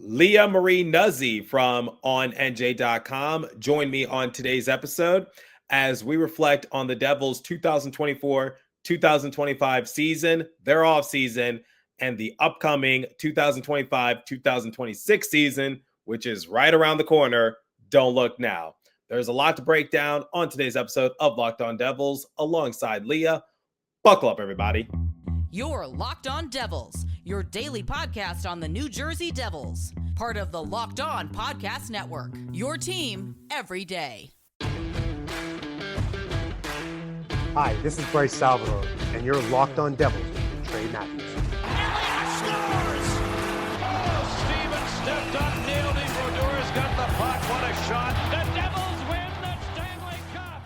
Lia Marie Nuzzi from ONNJ.com joined me on today's episode as we reflect on the Devils' 2024-2025 season, their offseason, and the upcoming 2025-2026 season, which is right around the corner. Don't look now. There's a lot to break down on today's episode of Locked On Devils alongside Leah. Buckle up, everybody. You're Locked On Devils, your daily podcast on the New Jersey Devils, part of the Locked On Podcast Network, your team every day. Hi, this is Bryce Salvador, and you're Locked On Devils with Trey Matthews. Leah scores! Oh, Steven stepped up, nailed it. Brodor's got the puck. What a shot. The Devils win the Stanley Cup.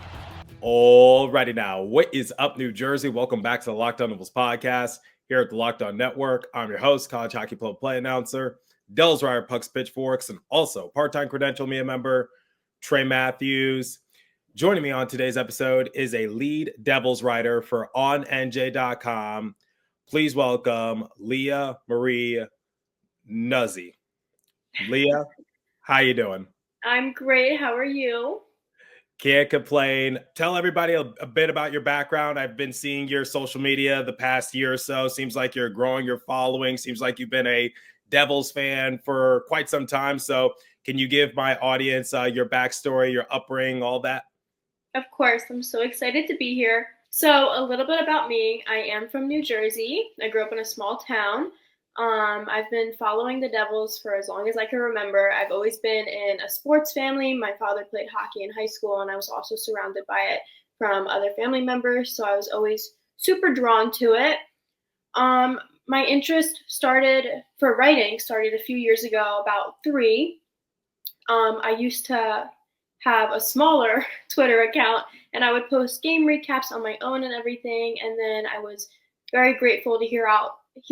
Alrighty now, what is up, New Jersey? Welcome back to the Locked On Devils podcast here at the Locked On Network. I'm your host, college hockey play announcer, Devils Wire Pucks Pitchforks, and also part-time credential media member, Trey Matthews. Joining me on today's episode is a lead Devils writer for ONNJ.com. Please welcome Lia Marie Nuzzi. Leah, how you doing? I'm great. How are you? Can't complain. Tell everybody a bit about your background. I've been seeing your social media the past year or so. Seems like you're growing your following. Seems like you've been a Devils fan for quite some time. So can you give my audience your backstory, your upbringing, all that? Of course. I'm so excited to be here. So a little bit about me. I am from New Jersey. I grew up in a small town. I've been following the Devils for as long as I can remember. I've always been in a sports family. My father played hockey in high school, and I was also surrounded by it from other family members, so I was always super drawn to it. My interest for writing started a few years ago, about 3. I used to have a smaller Twitter account, and I would post game recaps on my own and everything, and then I was very grateful to hear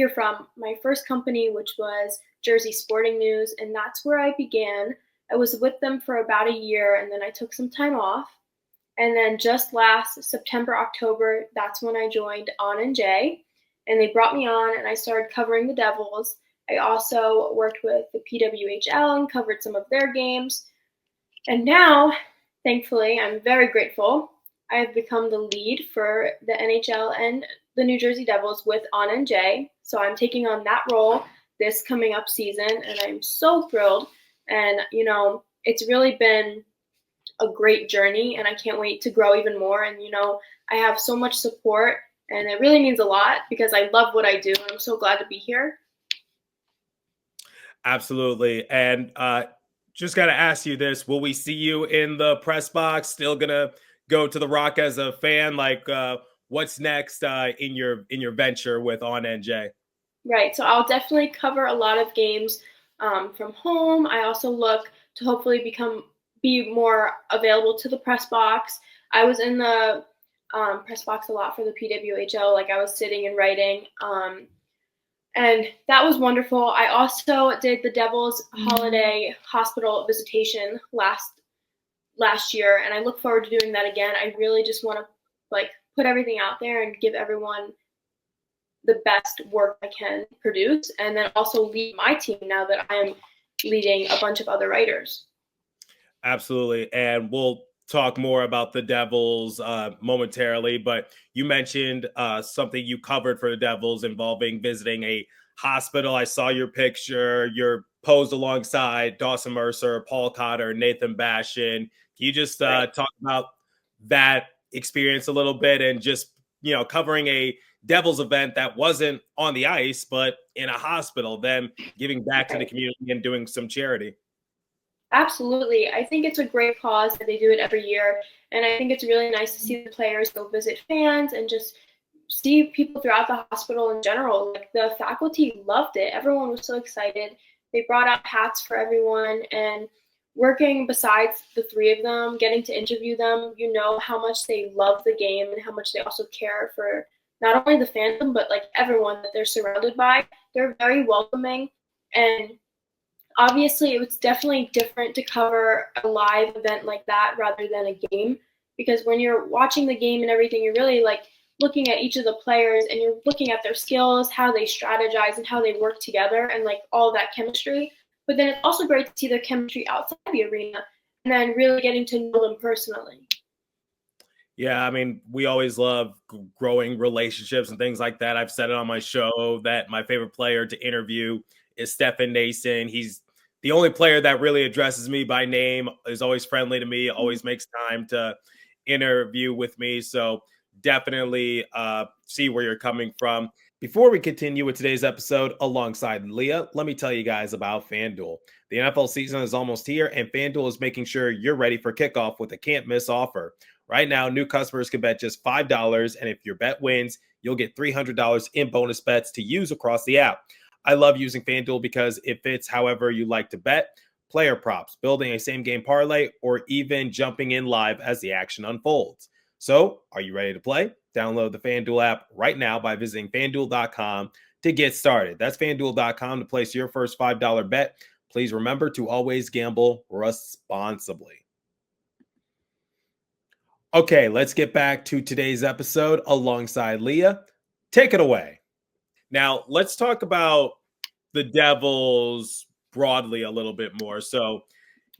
from my first company, which was Jersey Sporting News, and that's where I began. I was with them for about a year, and then I took some time off. And then just last September, October, that's when I joined ONNJ, and they brought me on, and I started covering the Devils. I also worked with the PWHL and covered some of their games. And now, thankfully, I'm very grateful, I have become the lead for the NHL and the New Jersey Devils with ONNJ. So I'm taking on that role this coming up season, and I'm so thrilled. And, it's really been a great journey, and I can't wait to grow even more. And, I have so much support, and it really means a lot because I love what I do, and I'm so glad to be here. Absolutely. And just got to ask you this. Will we see you in the press box? Still going to go to the Rock as a fan? What's next in your venture with ONNJ? Right. So I'll definitely cover a lot of games from home. I also look to hopefully be more available to the press box. I was in the press box a lot for the PWHL. I was sitting and writing. And that was wonderful. I also did the Devils holiday hospital visitation last year, and I look forward to doing that again. I really just want to put everything out there and give everyone the best work I can produce, and then also lead my team now that I am leading a bunch of other writers. Absolutely. And we'll talk more about the Devils momentarily, but you mentioned something you covered for the Devils involving visiting a hospital. I saw your picture. You're posed alongside Dawson Mercer, Paul Cotter, Nathan Bashin. Can you just talk about that experience a little bit and just, covering a Devils event that wasn't on the ice, but in a hospital, then giving back to the community and doing some charity? Absolutely. I think it's a great cause that they do it every year. And I think it's really nice to see the players go visit fans and just see people throughout the hospital in general. The faculty loved it. Everyone was so excited. They brought out hats for everyone, and working besides the 3 of them, getting to interview them, how much they love the game and how much they also care for not only the fandom, but everyone that they're surrounded by. They're very welcoming, and obviously, it was definitely different to cover a live event like that rather than a game, because when you're watching the game and everything, you're really looking at each of the players and you're looking at their skills, how they strategize and how they work together, and all that chemistry. but then it's also great to see their chemistry outside the arena and then really getting to know them personally. Yeah, I mean, we always love growing relationships and things like that. I've said it on my show that my favorite player to interview is Stefan Nason. He's the only player that really addresses me by name, is always friendly to me, always makes time to interview with me. So definitely see where you're coming from. Before we continue with today's episode alongside Leah, let me tell you guys about FanDuel. The NFL season is almost here, and FanDuel is making sure you're ready for kickoff with a can't-miss offer. Right now, new customers can bet just $5, and if your bet wins, you'll get $300 in bonus bets to use across the app. I love using FanDuel because it fits however you like to bet, player props, building a same-game parlay, or even jumping in live as the action unfolds. So, are you ready to play? Download the FanDuel app right now by visiting FanDuel.com to get started. That's FanDuel.com to place your first $5 bet. Please remember to always gamble responsibly. Okay, let's get back to today's episode alongside Leah. Take it away. Now, let's talk about the Devils broadly a little bit more. So,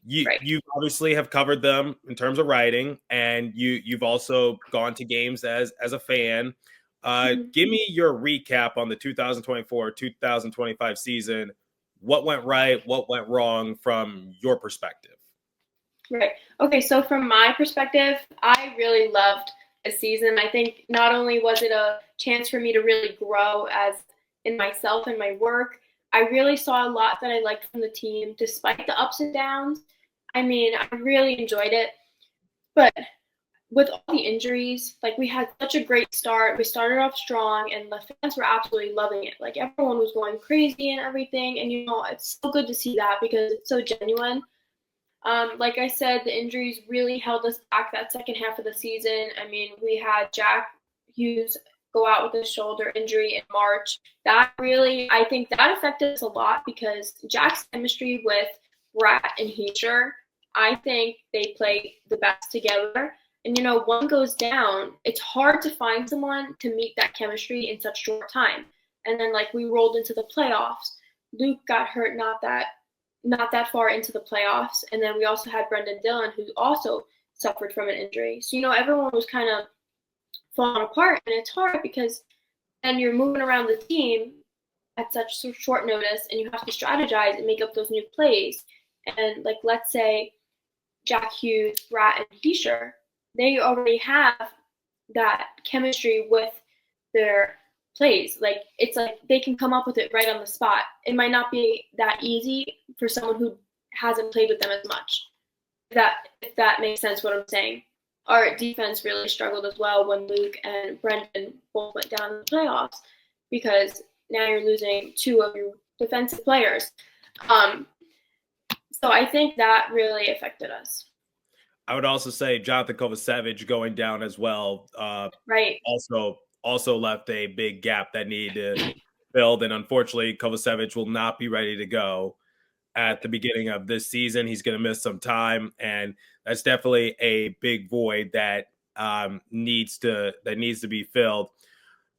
you obviously have covered them in terms of writing, and you've also gone to games as a fan. Give me your recap on the 2024-2025 season. What went right? What went wrong from your perspective? Right. Okay, so from my perspective, I really loved the season. I think not only was it a chance for me to really grow as in myself and my work, I really saw a lot that I liked from the team, despite the ups and downs. I mean, I really enjoyed it. But with all the injuries, like we had such a great start. We started off strong, and the fans were absolutely loving it. Like everyone was going crazy and everything. And, it's so good to see that because it's so genuine. Like I said, the injuries really held us back that second half of the season. I mean, we had Jack Hughes go out with a shoulder injury in March. That really, I think that affected us a lot because Jack's chemistry with Rat and Heischer, I think they play the best together. And, one goes down, it's hard to find someone to meet that chemistry in such short time. And then, we rolled into the playoffs. Luke got hurt not that far into the playoffs. And then we also had Brendan Dillon, who also suffered from an injury. So, everyone was kind of falling apart. And it's hard because then you're moving around the team at such short notice, and you have to strategize and make up those new plays. And, let's say Jack Hughes, Rat, and Heischer, they already have that chemistry with their plays. It's they can come up with it right on the spot. It might not be that easy for someone who hasn't played with them as much. If that makes sense what I'm saying. Our defense really struggled as well when Luke and Brendan both went down in the playoffs because now you're losing two of your defensive players. So I think that really affected us. I would also say Jonathan Kovacevic going down as well. Right. Also left a big gap that needed to be filled. And unfortunately, Kovacevic will not be ready to go at the beginning of this season. He's going to miss some time. And that's definitely a big void that needs to be filled.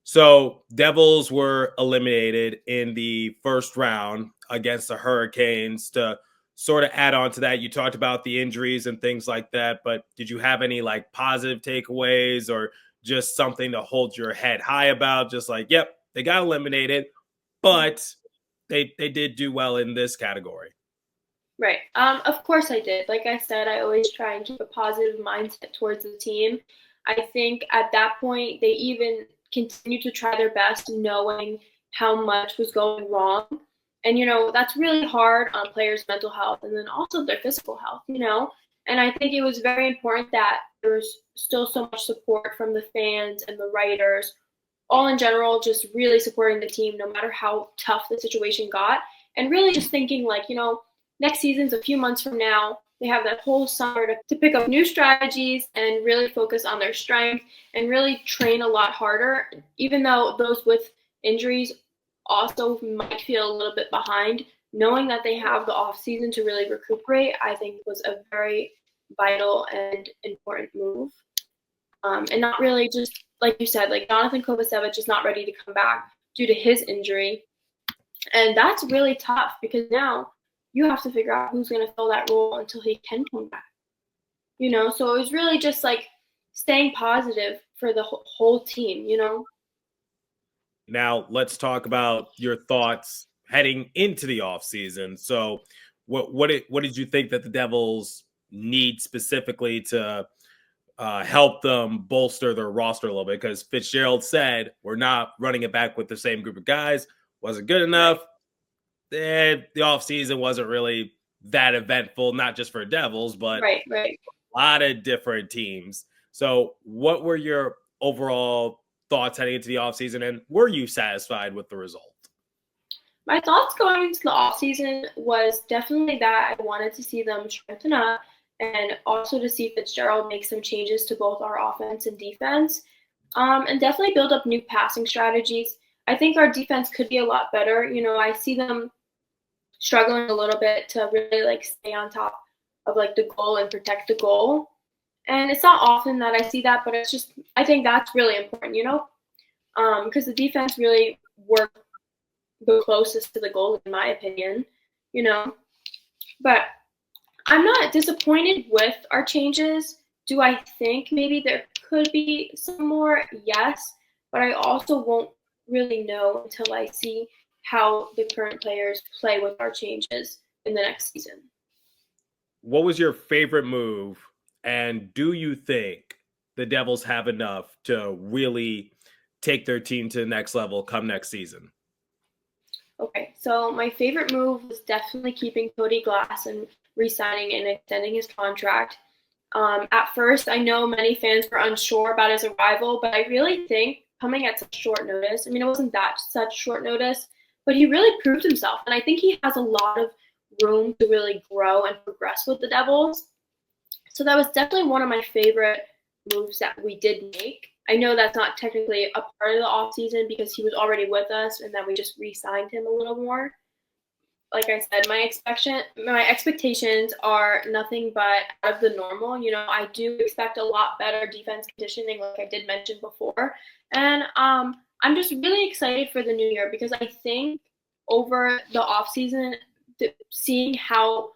So Devils were eliminated in the first round against the Hurricanes. To sort of add on to that, you talked about the injuries and things like that, but did you have any positive takeaways or just something to hold your head high about? Just yep, they got eliminated, but they did do well in this category. Right. Of course I did. Like I said, I always try and keep a positive mindset towards the team. I think at that point, they even continued to try their best knowing how much was going wrong. And, that's really hard on players' mental health and then also their physical health, And I think it was very important that there was still so much support from the fans and the writers, all in general, just really supporting the team no matter how tough the situation got. And really just thinking next season's a few months from now. They have that whole summer to pick up new strategies and really focus on their strength and really train a lot harder, even though those with injuries also might feel a little bit behind. Knowing that they have the offseason to really recuperate, I think was a very vital and important move. And not really just, like you said, Jonathan Kovacevic is not ready to come back due to his injury. And that's really tough because now you have to figure out who's going to fill that role until he can come back. You know, so it was really just like staying positive for the whole team, you know? Now, let's talk about your thoughts heading into the offseason. So, what did you think that the Devils need specifically to help them bolster their roster a little bit? Because Fitzgerald said we're not running it back with the same group of guys. Wasn't good enough. The offseason wasn't really that eventful, not just for Devils, but Right. a lot of different teams. So, what were your overall thoughts heading into the offseason, and were you satisfied with the result? My thoughts going into the offseason was definitely that I wanted to see them strengthen up and also to see Fitzgerald make some changes to both our offense and defense, and definitely build up new passing strategies. I think our defense could be a lot better. You know, I see them struggling a little bit to really like stay on top of like the goal and protect the goal. And it's not often that I see that, but it's just, I think that's really important, you know, because the defense really worked the closest to the goal, in my opinion, you know. But I'm not disappointed with our changes. Do I think maybe there could be some more? Yes, but I also won't really know until I see how the current players play with our changes in the next season. What was your favorite move? And do you think the Devils have enough to really take their team to the next level come next season? Okay, so my favorite move was definitely keeping Cody Glass and re-signing and extending his contract. At first, I know many fans were unsure about his arrival, but I really think coming at such short notice, I mean, it wasn't that such short notice, but he really proved himself. And I think he has a lot of room to really grow and progress with the Devils. So that was definitely one of my favorite moves that we did make. I know that's not technically a part of the offseason because he was already with us and that we just re-signed him a little more. Like I said, my expectations are nothing but out of the normal. You know, I do expect a lot better defense conditioning, like I did mention before. And I'm just really excited for the new year because I think over the offseason, seeing how,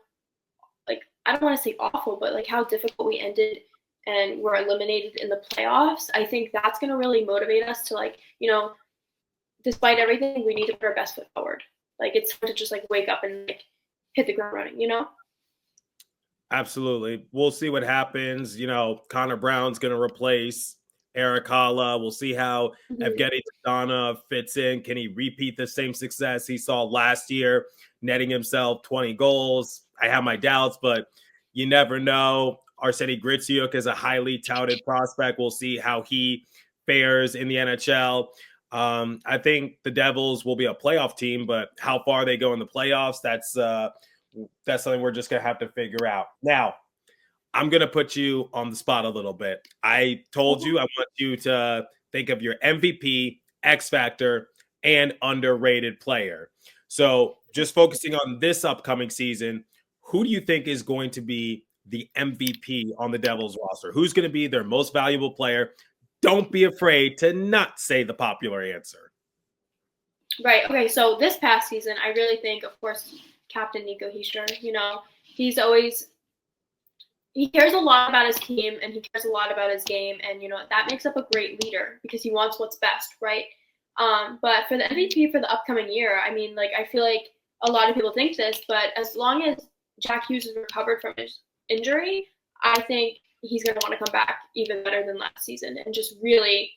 like, I don't want to say awful, but like how difficult we ended and were eliminated in the playoffs, I think that's going to really motivate us to, like, you know, despite everything, we need to put our best foot forward. Like, it's hard to just like wake up and like hit the ground running, you know? Absolutely. We'll see what happens. You know, Connor Brown's going to replace Eric Holla. We'll see how Evgeny Tadana fits in. Can he repeat the same success he saw last year, netting himself 20 goals? I have my doubts, but you never know. Arseny Gritsyuk is a highly touted prospect. We'll see how he fares in the NHL. I think the Devils will be a playoff team, but how far they go in the playoffs, that's something we're just going to have to figure out. Now, I'm going to put you on the spot a little bit. I told you I want you to think of your MVP, X Factor, and underrated player. So just focusing on this upcoming season, who do you think is going to be the MVP on the Devils roster? Who's going to be their most valuable player? Don't be afraid to not say the popular answer. Right. Okay. So this past season, I really think, of course, Captain Nico Hischier, you know, he cares a lot about his team and he cares a lot about his game. And, you know, that makes up a great leader because he wants what's best, right? But for the MVP for the upcoming year, I mean, like, I feel like a lot of people think this, but as long as Jack Hughes is recovered from his injury, I think he's going to want to come back even better than last season and just really,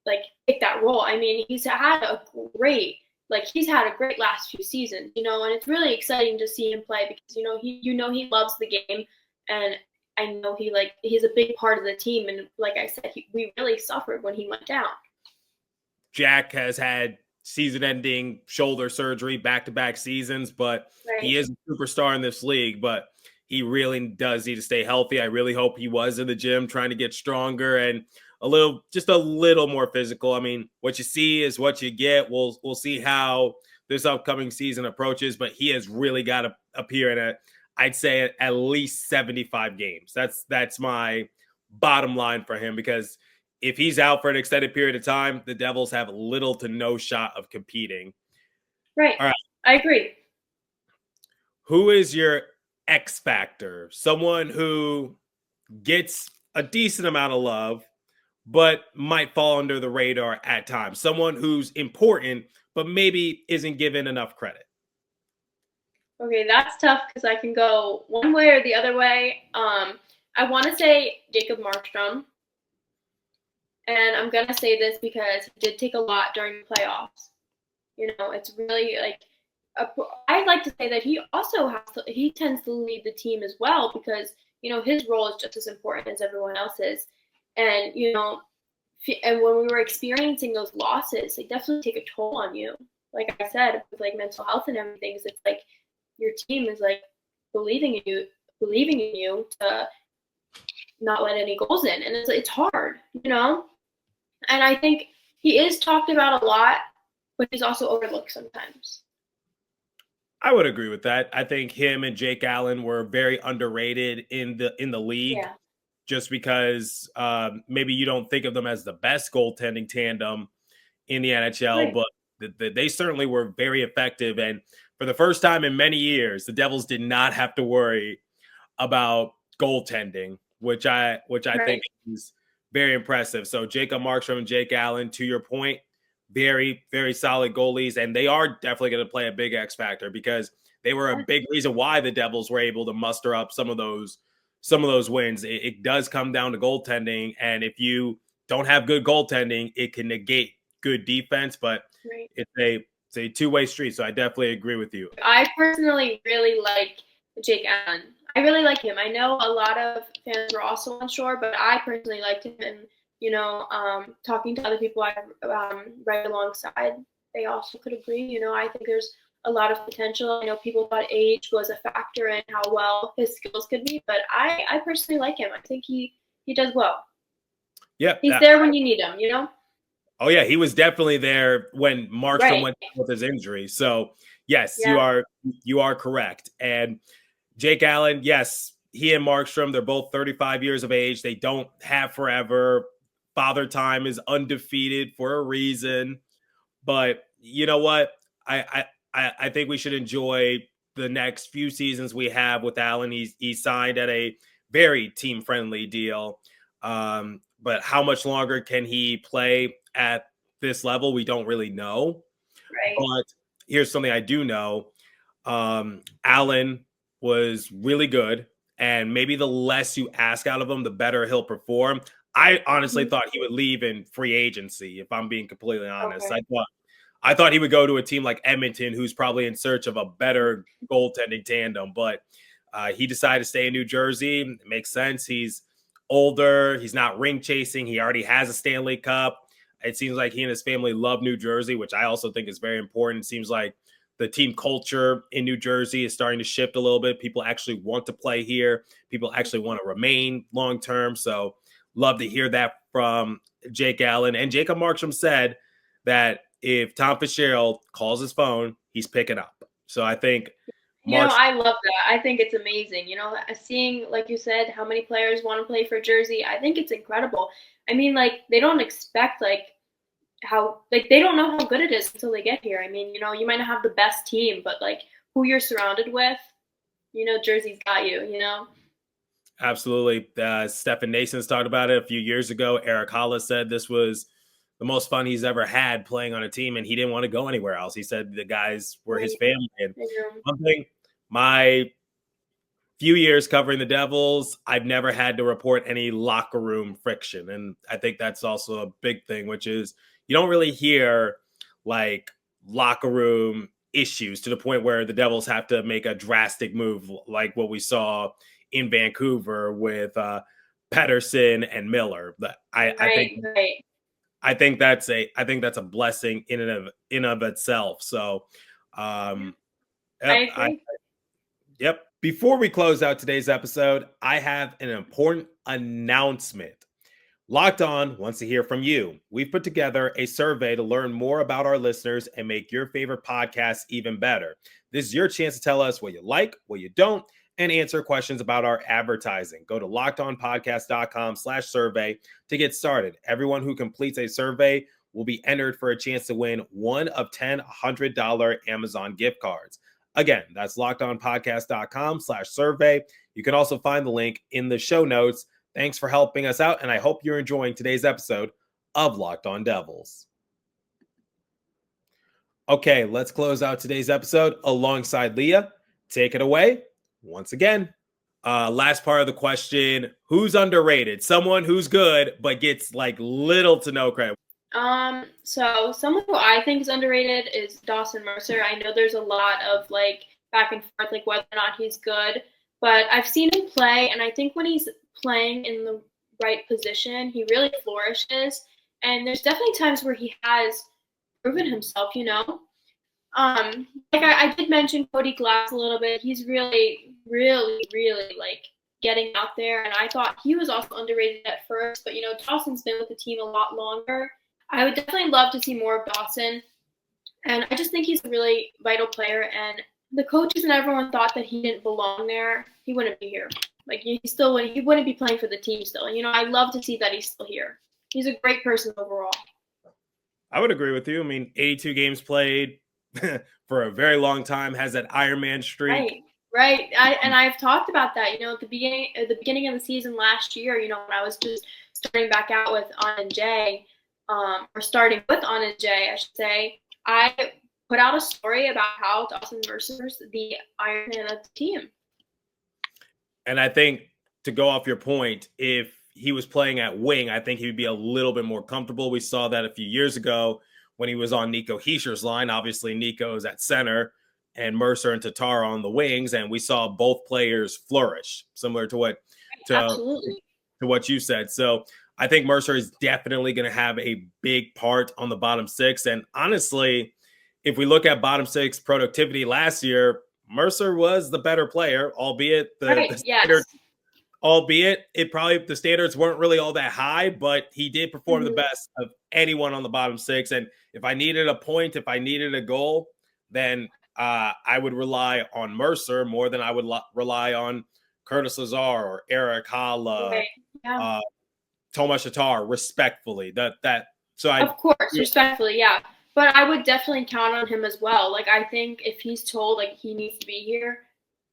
like, take that role. I mean, he's had a great last few seasons, you know, and it's really exciting to see him play because, you know, he loves the game. And I know he's a big part of the team. And like I said, we really suffered when he went down. Jack has had season-ending shoulder surgery back-to-back seasons, but He is a superstar in this league, but he really does need to stay healthy. I really hope he was in the gym trying to get stronger and just a little more physical. I mean, what you see is what you get. We'll see how this upcoming season approaches, but he has really got to appear in I'd say at least 75 games. That's my bottom line for him, because if he's out for an extended period of time, the Devils have little to no shot of competing. Right. All right. I agree. who is your X factor? Someone who gets a decent amount of love, but might fall under the radar at times. Someone who's important, but maybe isn't given enough credit. Okay, that's tough because I can go one way or the other way. I want to say Jacob Markstrom, and I'm gonna say this because he did take a lot during the playoffs. It's really like I'd like to say that he also he tends to lead the team as well because his role is just as important as everyone else's, and and when we were experiencing those losses, they definitely take a toll on you. Like I said, with like mental health and everything, it's like your team is like believing in you to not let any goals in, and it's hard, And I think he is talked about a lot, but he's also overlooked sometimes. I would agree with that. I think him and Jake Allen were very underrated in the league, just because maybe you don't think of them as the best goaltending tandem in the NHL, but they certainly were very effective. And for the first time in many years, the Devils did not have to worry about goaltending, which I think is very impressive. So Jacob Markstrom and Jake Allen, to your point, very, very solid goalies, and they are definitely going to play a big X factor because they were a big reason why the Devils were able to muster up some of those wins. It does come down to goaltending, and if you don't have good goaltending, it can negate good defense, but it's a two-way street, so I definitely agree with you. I personally really like Jake Allen. I really like him. I know a lot of fans were also unsure, but I personally liked him, and talking to other people I right alongside, they also could agree. I think there's a lot of potential. I know people thought age was a factor in how well his skills could be, but I personally like him. I think he does well. Yeah, he's there when you need him. Oh yeah, he was definitely there when Markstrom went down with his injury. So yes, you are correct. And Jake Allen, yes, he and Markstrom, they're both 35 years of age. They don't have forever. Father Time is undefeated for a reason. But you know what? I think we should enjoy the next few seasons we have with Allen. He signed at a very team-friendly deal. But how much longer can he play at this level? We don't really know. Right. But here's something I do know. Allen was really good. And maybe the less you ask out of him, the better he'll perform. I honestly thought he would leave in free agency, if I'm being completely honest. Okay. I thought he would go to a team like Edmonton, who's probably in search of a better goaltending tandem. But he decided to stay in New Jersey. It makes sense. He's older. He's not ring chasing. He already has a Stanley Cup. It seems like he and his family love New Jersey, which I also think is very important. It seems like the team culture in New Jersey is starting to shift a little bit. People actually want to play here. People actually want to remain long-term. So love to hear that from Jake Allen. And Jacob Markstrom said that if Tom Fitzgerald calls his phone, he's picking up. So I think I love that. I think it's amazing. Seeing, like you said, how many players want to play for Jersey, I think it's incredible. I mean, like, they don't expect, like, they don't know how good it is until they get here. I mean, you might not have the best team, but, like, who you're surrounded with, Jersey's got you, Absolutely. Stefan Nason's talked about it a few years ago. Eric Hollis said this was the most fun he's ever had playing on a team, and he didn't want to go anywhere else. He said the guys were his family. And one thing, my few years covering the Devils, I've never had to report any locker room friction. And I think that's also a big thing, which is you don't really hear like locker room issues to the point where the Devils have to make a drastic move like what we saw in Vancouver with Pettersson and Miller. I think that's a blessing in and of itself. So, I agree. Yep. Before we close out today's episode, I have an important announcement. Locked On wants to hear from you. We've put together a survey to learn more about our listeners and make your favorite podcasts even better. This is your chance to tell us what you like, what you don't, and answer questions about our advertising. Go to lockedonpodcast.com/survey to get started. Everyone who completes a survey will be entered for a chance to win one of 10 $100 Amazon gift cards. Again, that's lockedonpodcast.com/survey. You can also find the link in the show notes. Thanks for helping us out, and I hope you're enjoying today's episode of Locked On Devils. Okay, let's close out today's episode alongside Leah. Take it away once again. Last part of the question, who's underrated? Someone who's good, but gets like little to no credit. So someone who I think is underrated is Dawson Mercer. I know there's a lot of like back and forth, like whether or not he's good, but I've seen him play, and I think when he's playing in the right position, he really flourishes. And there's definitely times where he has proven himself, Like I did mention Cody Glass a little bit. He's really, really, really like getting out there, and I thought he was also underrated at first, but Dawson's been with the team a lot longer. I would definitely love to see more of Dawson, and I just think he's a really vital player, and the coaches and everyone thought that he didn't belong there. He wouldn't be here. Like he wouldn't be playing for the team still. I love to see that he's still here. He's a great person overall. I would agree with you. I mean, 82 games played for a very long time, has that Iron Man streak. Right. I've talked about that, at the beginning of the season last year, when I was just starting back out with ONNJ, or starting with ONNJ, I should say, I put out a story about how Dawson Mercer's the Iron Man of the team. And I think, to go off your point, if he was playing at wing, I think he would be a little bit more comfortable. We saw that a few years ago when he was on Nico Heischer's line. Obviously, Nico is at center and Mercer and Tatar on the wings, and we saw both players flourish, similar to what you said. So I think Mercer is definitely going to have a big part on the bottom six. And honestly, if we look at bottom six productivity last year, Mercer was the better player, albeit the standards weren't really all that high, but he did perform the best of anyone on the bottom six. And if I needed a point, if I needed a goal, then I would rely on Mercer more than I would rely on Curtis Lazar or Eric Hala, Tomas Tatar, respectfully. Of course, respectfully, yeah. But I would definitely count on him as well. Like, I think if he's told like he needs to be here,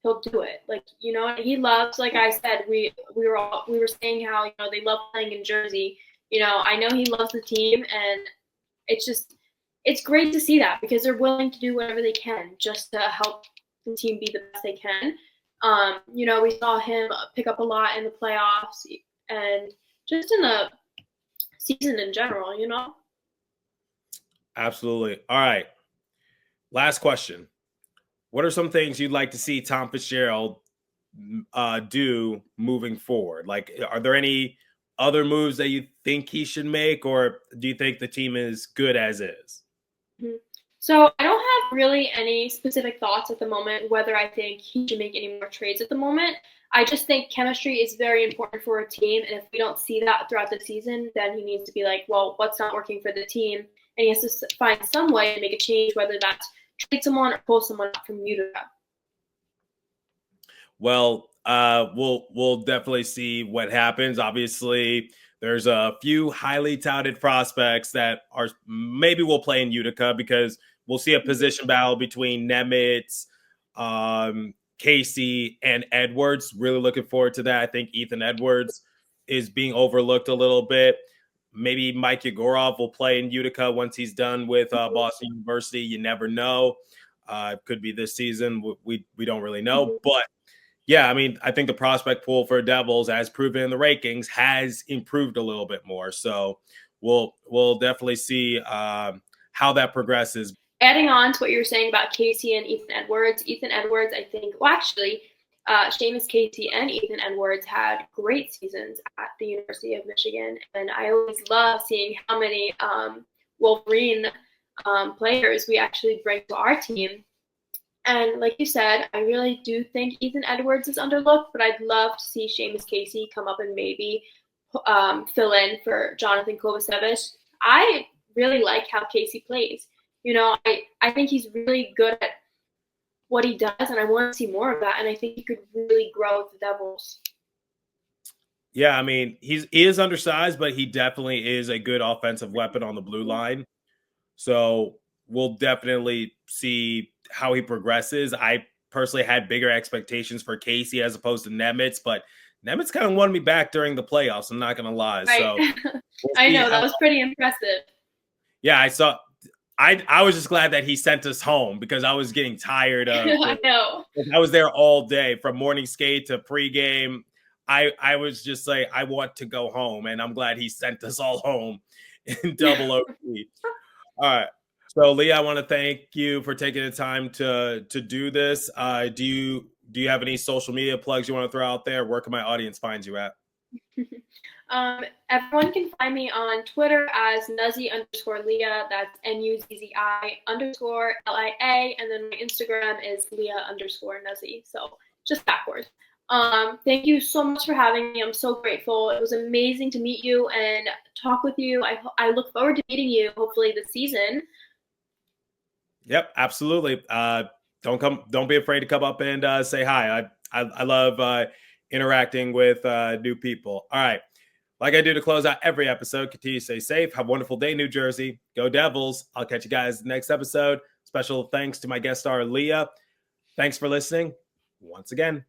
he'll do it. Like, he loves, like I said, we were saying how, they love playing in Jersey. I know he loves the team, and it's great to see that because they're willing to do whatever they can just to help the team be the best they can. We saw him pick up a lot in the playoffs and just in the season in general, Absolutely. All right. Last question. What are some things you'd like to see Tom Fitzgerald do moving forward? Like, are there any other moves that you think he should make, or do you think the team is good as is? So I don't have really any specific thoughts at the moment, whether I think he should make any more trades at the moment. I just think chemistry is very important for a team, and if we don't see that throughout the season, then he needs to be like, well, what's not working for the team? And he has to find some way to make a change, whether that's trade someone or pull someone out from Utica. Well, we'll definitely see what happens. Obviously, there's a few highly touted prospects that are maybe will play in Utica because we'll see a position battle between Nemitz, Casey, and Edwards. Really looking forward to that. I think Ethan Edwards is being overlooked a little bit. Maybe Mike Yegorov will play in Utica once he's done with Boston University. You never know. It could be this season. We don't really know. But, yeah, I mean, I think the prospect pool for Devils, as proven in the rankings, has improved a little bit more. So we'll definitely see how that progresses. Adding on to what you were saying about Casey and Ethan Edwards, I think, Seamus Casey and Ethan Edwards had great seasons at the University of Michigan, and I always love seeing how many Wolverine players we actually bring to our team. And like you said, I really do think Ethan Edwards is underlooked, but I'd love to see Seamus Casey come up and maybe fill in for Jonathan Kovacevic. I really like how Casey plays. I think he's really good at what he does, and I want to see more of that, and I think he could really grow with the Devils. Yeah, I mean, he is undersized, but he definitely is a good offensive weapon on the blue line. So we'll definitely see how he progresses. I personally had bigger expectations for Casey as opposed to Nemitz, but Nemitz kind of won me back during the playoffs. I'm not going to lie. Right. So I know that was pretty impressive. Yeah, I saw. I was just glad that he sent us home because I was getting tired of. I know. I was there all day from morning skate to pregame. I was just like, I want to go home, and I'm glad he sent us all home in double OT. All right. So, Leah, I want to thank you for taking the time to do this. Do you have any social media plugs you want to throw out there? Where can my audience find you at? Everyone can find me on Twitter as Nuzzi_Leah. That's NUZZI_LIA. And then my Instagram is Leah_Nuzzi. So just backwards. Thank you so much for having me. I'm so grateful. It was amazing to meet you and talk with you. I look forward to meeting you hopefully this season. Yep, absolutely. Don't be afraid to come up and say hi. I love interacting with new people. All right. Like I do to close out every episode, continue to stay safe. Have a wonderful day, New Jersey. Go Devils. I'll catch you guys next episode. Special thanks to my guest star, Leah. Thanks for listening once again.